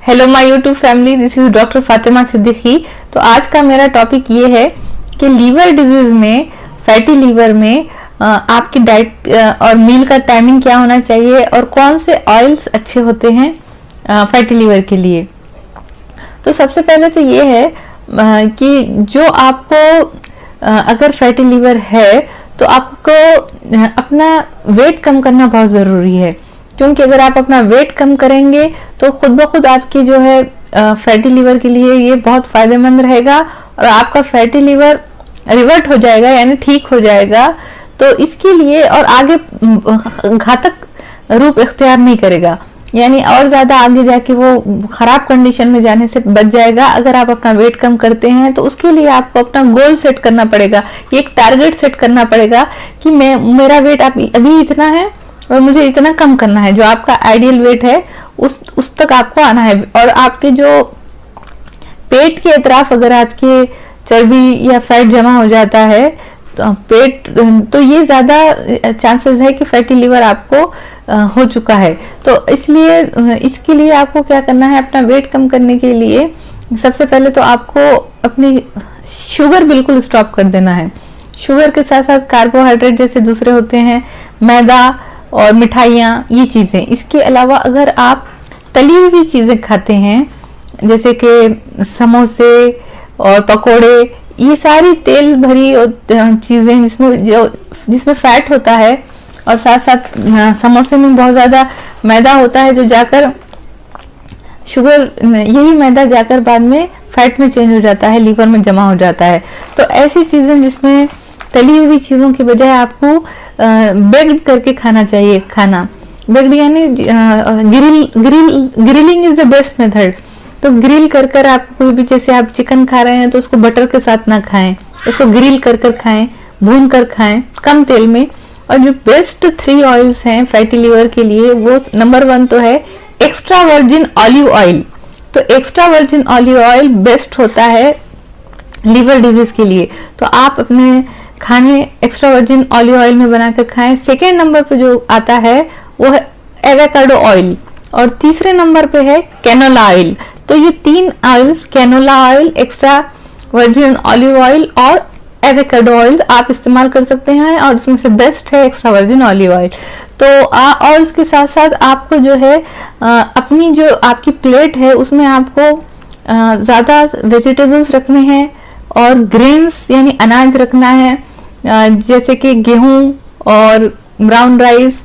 Hello my YouTube family, this is doctor Fatima Siddiqui. तो आज का मेरा टॉपिक ये है कि लीवर डिजीज में, फैटी लीवर में आपकी डाइट और मील का टाइमिंग क्या होना चाहिए और कौन से ऑयल्स अच्छे होते हैं फैटी लीवर के लिए। तो सबसे पहले तो ये है कि जो आपको अगर फैटी लीवर है तो आपको अपना वेट कम करना बहुत ज़रूरी है, क्योंकि अगर आप अपना वेट कम करेंगे तो खुद ब खुद आपकी जो है फैटी लीवर के लिए ये बहुत फायदेमंद रहेगा और आपका फैटी लीवर रिवर्ट हो जाएगा, यानी ठीक हो जाएगा। तो इसके लिए और आगे घातक रूप इख्तियार नहीं करेगा, यानी और ज्यादा आगे जाके वो खराब कंडीशन में जाने से बच जाएगा अगर आप अपना वेट कम करते हैं। तो उसके लिए आपको अपना गोल सेट करना पड़ेगा, एक टारगेट सेट करना पड़ेगा कि मेरा वेट अभी इतना है और मुझे इतना कम करना है। जो आपका आइडियल वेट है उस तक आपको आना है। और आपके जो पेट के अतराफ अगर आपके चर्बी या फैट जमा हो जाता है तो ये ज्यादा चांसेस है कि फैटी लीवर आपको हो चुका है। तो इसलिए इसके लिए आपको क्या करना है, अपना वेट कम करने के लिए सबसे पहले तो आपको अपनी शुगर बिल्कुल स्टॉप कर देना है। शुगर के साथ साथ कार्बोहाइड्रेट जैसे दूसरे होते हैं, मैदा और मिठाइयाँ, ये चीज़ें। इसके अलावा अगर आप तली हुई चीज़ें खाते हैं जैसे कि समोसे और पकोड़े, ये सारी तेल भरी चीज़ें जिसमें फैट होता है और साथ साथ समोसे में बहुत ज़्यादा मैदा होता है, जो जाकर यही मैदा जाकर बाद में फैट में चेंज हो जाता है, लीवर में जमा हो जाता है। तो ऐसी चीज़ें जिसमें तली हुई चीज़ों की बजाय आपको बेक्ड करके खाना चाहिए। खाना बेक्ड यानी grilling is the best method. तो ग्रिल कर आप कोई भी, जैसे आप चिकन खा रहे हैं तो उसको बटर के साथ ना खाएं, उसको ग्रिल कर खाएं, भून कर खाएं कम तेल में। और जो बेस्ट 3 ऑयल्स हैं फैटी लीवर के लिए, वो नंबर 1 तो है एक्स्ट्रा वर्जिन ऑलिव ऑयल। तो extra virgin olive oil best होता है लीवर डिजीज के लिए। तो आप अपने खाने एक्स्ट्रा वर्जिन ऑलिव ऑयल में बनाकर खाएं। सेकेंड नंबर पे जो आता है वो है एवोकाडो ऑयल और तीसरे नंबर पे है कैनोला ऑयल। तो ये 3 oils, canola oil, extra virgin olive oil और एवोकाडो ऑयल आप इस्तेमाल कर सकते हैं और इसमें से बेस्ट है एक्स्ट्रा वर्जिन ऑलिव ऑयल। तो और इसके साथ साथ आपको जो है अपनी जो आपकी प्लेट है उसमें आपको ज़्यादा वेजिटेबल्स रखने हैं और ग्रेन्स यानी अनाज रखना है, जैसे कि गेहूं और ब्राउन राइस,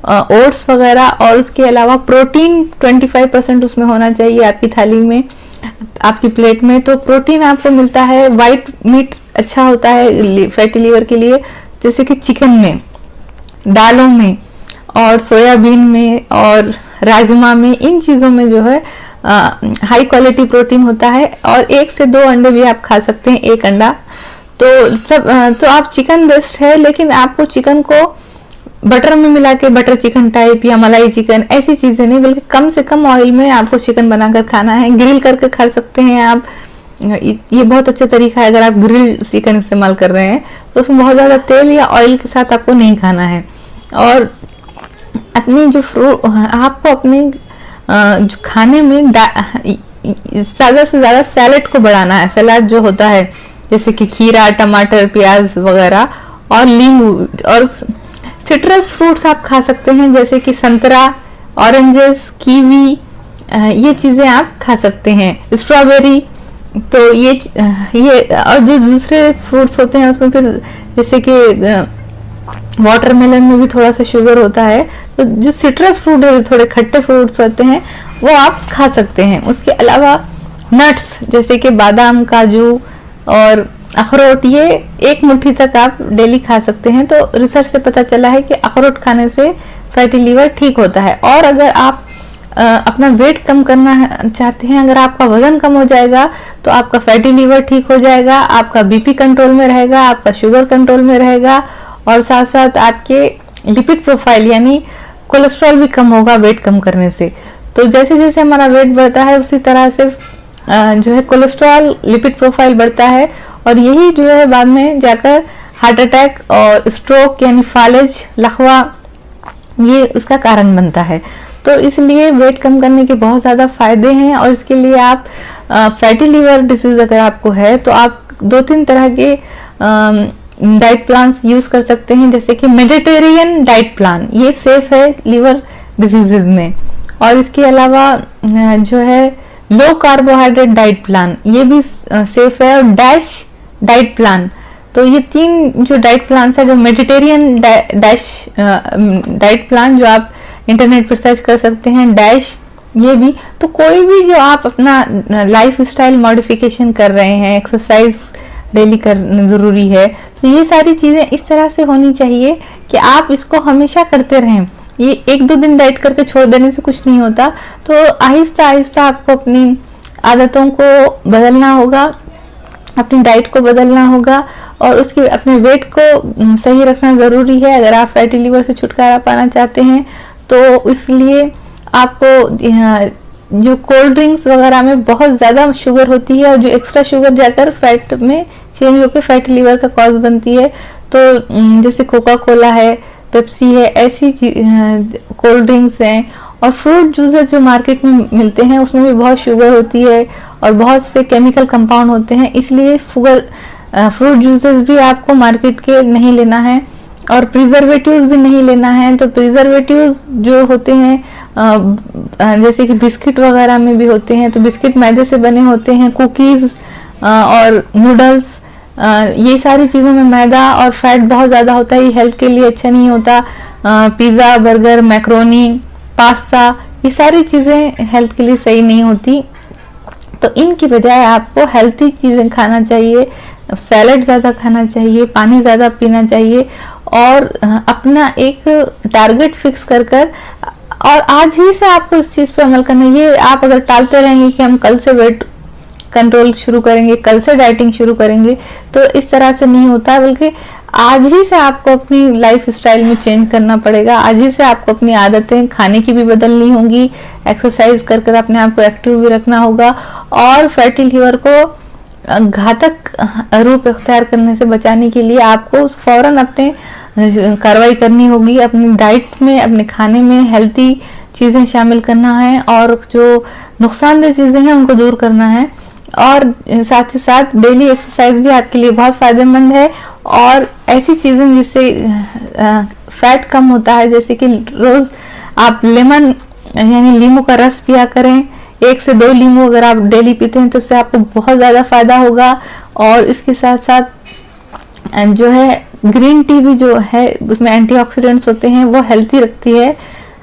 ओट्स वगैरह। और उसके अलावा प्रोटीन 25% उसमें होना चाहिए आपकी थाली में, आपकी प्लेट में। तो प्रोटीन आपको मिलता है, वाइट मीट अच्छा होता है फैटी लीवर के लिए, जैसे कि चिकन में, दालों में और सोयाबीन में और राजमा में। इन चीज़ों में जो है हाई क्वालिटी प्रोटीन होता है। और 1 से 2 अंडे भी आप खा सकते हैं, 1 अंडा। तो आप चिकन बेस्ट है, लेकिन आपको चिकन को बटर में मिला के बटर चिकन टाइप या मलाई चिकन, ऐसी चीजें नहीं, बल्कि कम से कम ऑयल में आपको चिकन बनाकर खाना है। ग्रिल करके खा सकते हैं आप, ये बहुत अच्छा तरीका है। अगर आप ग्रिल चिकन इस्तेमाल कर रहे हैं तो उसमें बहुत ज्यादा तेल या ऑयल के साथ आपको नहीं खाना है। और अपनी जो फ्रूट, आपको अपने जो खाने में ज्यादा से ज्यादा सैलेड को बढ़ाना है। सलाद जो होता है जैसे कि खीरा, टमाटर, प्याज वगैरह और नींबू और सिट्रस फ्रूट्स आप खा सकते हैं, जैसे कि संतरा, ऑरेंजेस, कीवी, ये चीजें आप खा सकते हैं, स्ट्रॉबेरी। तो ये और जो दूसरे फ्रूट्स होते हैं उसमें फिर जैसे कि वाटरमेलन में भी थोड़ा सा शुगर होता है। तो जो सिट्रस फ्रूट है, थोड़े खट्टे फ्रूट्स होते हैं, वो आप खा सकते हैं। उसके अलावा नट्स जैसे कि बादाम, काजू और अखरोट, ये 1 मुट्ठी तक आप डेली खा सकते हैं। तो रिसर्च से पता चला है कि अखरोट खाने से फैटी लीवर ठीक होता है। और अगर आप अपना वेट कम करना चाहते हैं, अगर आपका वजन कम हो जाएगा तो आपका फैटी लीवर ठीक हो जाएगा, आपका बीपी कंट्रोल में रहेगा, आपका शुगर कंट्रोल में रहेगा और साथ साथ आपके लिपिड प्रोफाइल यानी कोलेस्ट्रॉल भी कम होगा वेट कम करने से। तो जैसे जैसे हमारा वेट बढ़ता है उसी तरह से जो है कोलेस्ट्रॉल, लिपिड प्रोफाइल बढ़ता है और यही जो है बाद में जाकर हार्ट अटैक और स्ट्रोक यानी फालिज, लकवा, ये उसका कारण बनता है। तो इसलिए वेट कम करने के बहुत ज़्यादा फायदे हैं। और इसके लिए आप फैटी लीवर डिसीज अगर आपको है तो आप 2-3 तरह के डाइट प्लान्स यूज कर सकते हैं, जैसे कि मेडिटेरियन डाइट प्लान, ये सेफ है लीवर डिजीजेज में। और इसके अलावा जो है लो कार्बोहाइड्रेट डाइट प्लान, ये भी सेफ है। और डैश डाइट प्लान, तो ये 3 जो डाइट प्लान है, जो मेडिटेरियन डैश डाइट प्लान जो आप इंटरनेट पर सर्च कर सकते हैं, डैश, ये भी। तो कोई भी जो आप अपना लाइफ स्टाइल मॉडिफिकेशन कर रहे हैं, एक्सरसाइज डेली करना जरूरी है, तो ये सारी चीजें इस तरह से होनी चाहिए कि आप इसको हमेशा करते रहें। ये 1-2 दिन डाइट करके छोड़ देने से कुछ नहीं होता। तो आहिस्ता आहिस्ता आपको अपनी आदतों को बदलना होगा, अपनी डाइट को बदलना होगा, और उसके अपने वेट को सही रखना ज़रूरी है अगर आप फैटी लीवर से छुटकारा पाना चाहते हैं। तो इसलिए आपको जो कोल्ड ड्रिंक्स वगैरह में बहुत ज़्यादा शुगर होती है, और जो एक्स्ट्रा शुगर जाकर फैट में चेंज होकर फैटी लीवर का कॉज बनती है, तो जैसे कोका कोला है, पेप्सी है, ऐसी कोल्ड ड्रिंक्स हैं। और फ्रूट जूसेस जो मार्केट में मिलते हैं उसमें भी बहुत शुगर होती है और बहुत से केमिकल कंपाउंड होते हैं, इसलिए फ्रूट जूसेस भी आपको मार्केट के नहीं लेना है। और प्रिजर्वेटिव्स भी नहीं लेना है। तो प्रिजर्वेटिव्स जो होते हैं जैसे कि बिस्किट वगैरह में भी होते हैं, तो बिस्किट मैदे से बने होते हैं, कुकीज और नूडल्स, ये सारी चीज़ों में मैदा और फैट बहुत ज़्यादा होता है, ये हेल्थ के लिए अच्छा नहीं होता। पिज़्ज़ा, बर्गर, मैक्रोनी, पास्ता, ये सारी चीज़ें हेल्थ के लिए सही नहीं होती। तो इनकी बजाय आपको हेल्थी चीज़ें खाना चाहिए, सैलड ज़्यादा खाना चाहिए, पानी ज़्यादा पीना चाहिए, और अपना एक टारगेट फिक्स कर और आज ही से आपको इस चीज़ पे अमल करना है। ये आप अगर टालते रहेंगे कि हम कल से वेट कंट्रोल शुरू करेंगे, कल से डाइटिंग शुरू करेंगे, तो इस तरह से नहीं होता, बल्कि आज ही से आपको अपनी लाइफ स्टाइल में चेंज करना पड़ेगा। आज ही से आपको अपनी आदतें खाने की भी बदलनी होंगी, एक्सरसाइज कर अपने आप को एक्टिव भी रखना होगा, और फैटी लीवर को घातक रूप इख्तियार करने से बचाने के लिए आपको फौरन अपने कार्रवाई करनी होगी। अपनी डाइट में, अपने खाने में हेल्थी चीज़ें शामिल करना है, और जो नुकसानदेह चीज़ें हैं उनको दूर करना है। और साथ ही साथ डेली एक्सरसाइज भी आपके लिए बहुत फ़ायदेमंद है। और ऐसी चीज़ें जिससे फैट कम होता है, जैसे कि रोज़ आप लेमन यानी नींबू का रस पिया करें, 1 से 2 नींबू अगर आप डेली पीते हैं तो उससे आपको बहुत ज़्यादा फ़ायदा होगा। और इसके साथ साथ जो है ग्रीन टी भी जो है उसमें एंटीऑक्सीडेंट्स होते हैं, वो हेल्थी रखती है,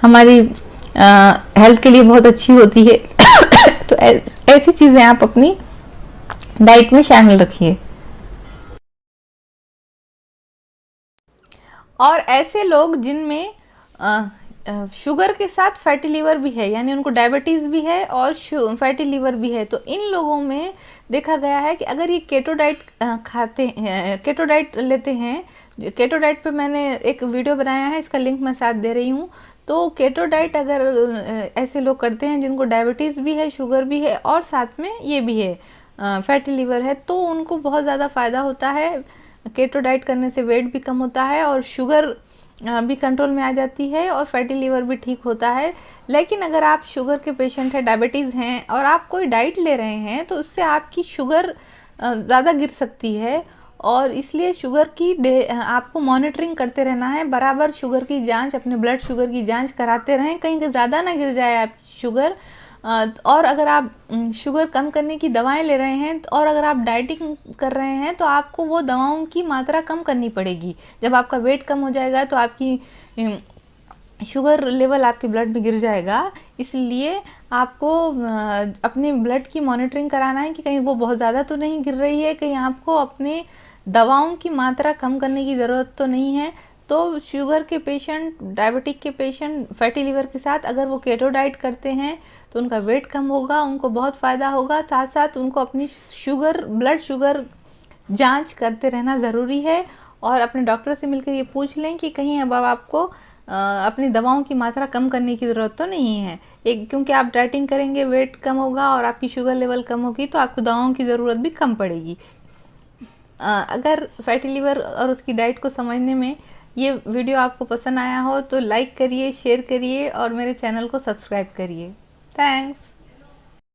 हमारी हेल्थ के लिए बहुत अच्छी होती है। तो ऐसी चीज़ें आप अपनी डाइट में शामिल रखिए। और ऐसे लोग जिनमें शुगर के साथ फैटी लीवर भी है, यानी उनको डायबिटीज़ भी है और फैटी लीवर भी है, तो इन लोगों में देखा गया है कि अगर ये केटो डाइट केटो डाइट लेते हैं, केटो डाइट पे मैंने एक वीडियो बनाया है, इसका लिंक मैं साथ दे रही हूँ। तो केटो डाइट अगर ऐसे लोग करते हैं जिनको डायबिटीज़ भी है, शुगर भी है और साथ में ये भी है फैटी लीवर है, तो उनको बहुत ज़्यादा फ़ायदा होता है। केटो डाइट करने से वेट भी कम होता है और शुगर भी कंट्रोल में आ जाती है और फैटी लीवर भी ठीक होता है। लेकिन अगर आप शुगर के पेशेंट हैं, डायबिटीज़ हैं और आप कोई डाइट ले रहे हैं, तो उससे आपकी शुगर ज़्यादा गिर सकती है, और इसलिए शुगर की आपको मॉनिटरिंग करते रहना है, बराबर शुगर की जांच, अपने ब्लड शुगर की जांच कराते रहें, कहीं ज़्यादा ना गिर जाए आपकी शुगर। और अगर आप शुगर कम करने की दवाएं ले रहे हैं और अगर आप डाइटिंग कर रहे हैं, तो आपको वो दवाओं की मात्रा कम करनी पड़ेगी। जब आपका वेट कम हो जाएगा तो आपकी शुगर लेवल आपके ब्लड में गिर जाएगा, इसलिए आपको अपने ब्लड की मॉनिटरिंग कराना है कि कहीं वो बहुत ज़्यादा तो नहीं गिर रही है, कहीं आपको अपने दवाओं की मात्रा कम करने की ज़रूरत तो नहीं है। तो शुगर के पेशेंट, डायबिटिक के पेशेंट, फैटी लीवर के साथ अगर वो केटो डाइट करते हैं तो उनका वेट कम होगा, उनको बहुत फ़ायदा होगा। साथ साथ उनको अपनी शुगर, ब्लड शुगर जांच करते रहना ज़रूरी है, और अपने डॉक्टर से मिलकर ये पूछ लें कि कहीं अब आपको अपनी दवाओं की मात्रा कम करने की ज़रूरत तो नहीं है। क्योंकि आप डाइटिंग करेंगे, वेट कम होगा और आपकी शुगर लेवल कम होगी, तो आपको दवाओं की ज़रूरत भी कम पड़ेगी। अगर फैटी लीवर और उसकी डाइट को समझने में ये वीडियो आपको पसंद आया हो तो लाइक करिए, शेयर करिए और मेरे चैनल को सब्सक्राइब करिए। थैंक्स।